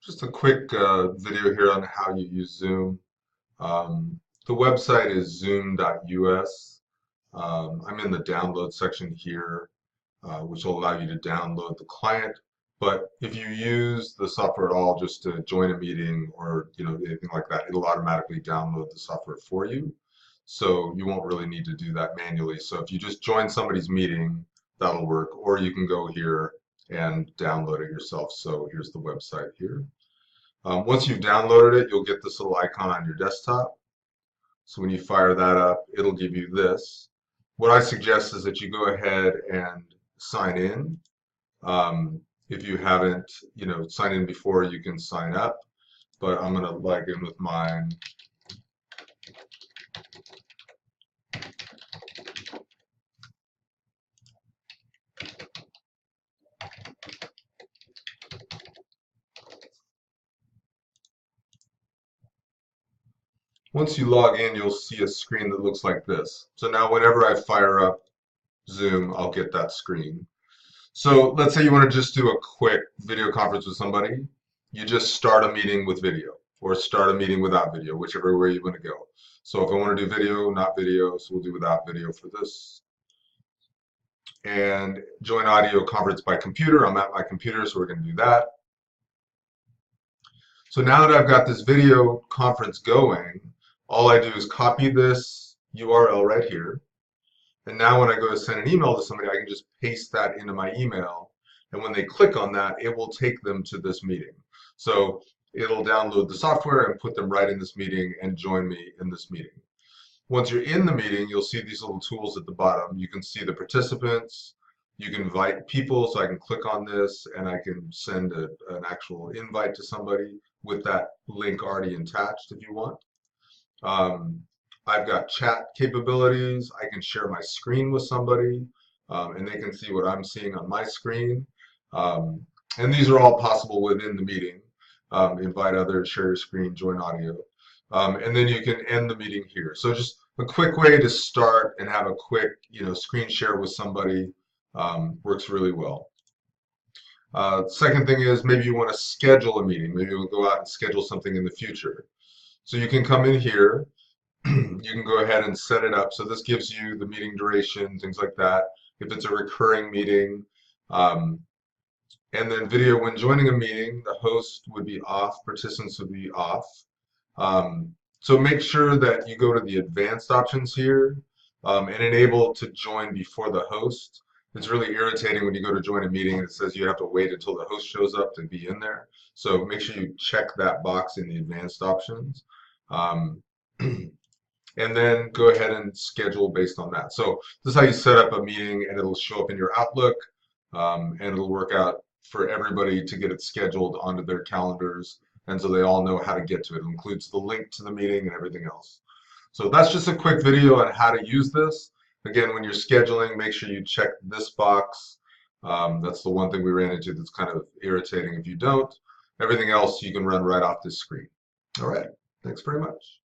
Just a quick video here on how you use Zoom. The website is zoom.us. I'm in the download section here, which will allow you to download the client. But if you use the software at all just to join a meeting or anything like that, it'll automatically download the software for you. So you won't really need to do that manually. So if you just join somebody's meeting, that'll work. Or you can go here and download it yourself. So here's the website here. Once you've downloaded it, you'll get this little icon on your desktop. So when you fire that up, it'll give you this. What I suggest is that you go ahead and sign in. If you haven't, signed in before, you can sign up. But I'm going to log in with mine. Once you log in, you'll see a screen that looks like this. So now whenever I fire up Zoom, I'll get that screen. So let's say you want to just do a quick video conference with somebody. You just start a meeting with video or start a meeting without video, whichever way you want to go. So if I want to do video, not video, so we'll do without video for this. And join audio conference by computer. I'm at my computer, so we're going to do that. So now that I've got this video conference going, all I do is copy this URL right here. And now when I go to send an email to somebody, I can just paste that into my email. And when they click on that, it will take them to this meeting. So it'll download the software and put them right in this meeting and join me in this meeting. Once you're in the meeting, you'll see these little tools at the bottom. You can see the participants. You can invite people, so I can click on this and I can send an actual invite to somebody with that link already attached if you want. I've got chat capabilities. I can share my screen with somebody and they can see what I'm seeing on my screen. And these are all possible within the meeting. Invite others, share your screen, join audio. And then you can end the meeting here. So just a quick way to start and have a quick screen share with somebody works really well. Second thing is maybe you want to schedule a meeting. Maybe we'll go out and schedule something in the future. So you can come in here. You can go ahead and set it up. So this gives you the meeting duration, things like that. If it's a recurring meeting. And then video, when joining a meeting, the host would be off, participants would be off. So make sure that you go to the advanced options here and enable to join before the host. It's really irritating when you go to join a meeting and it says you have to wait until the host shows up to be in there. So make sure you check that box in the advanced options. And then go ahead and schedule based on that. So this is how you set up a meeting and it'll show up in your Outlook and it'll work out for everybody to get it scheduled onto their calendars and so they all know how to get to it. It includes the link to the meeting and everything else. So that's just a quick video on how to use this. Again, when you're scheduling, make sure you check this box. That's the one thing we ran into that's kind of irritating if you don't. Everything else you can run right off this screen. All right, thanks very much.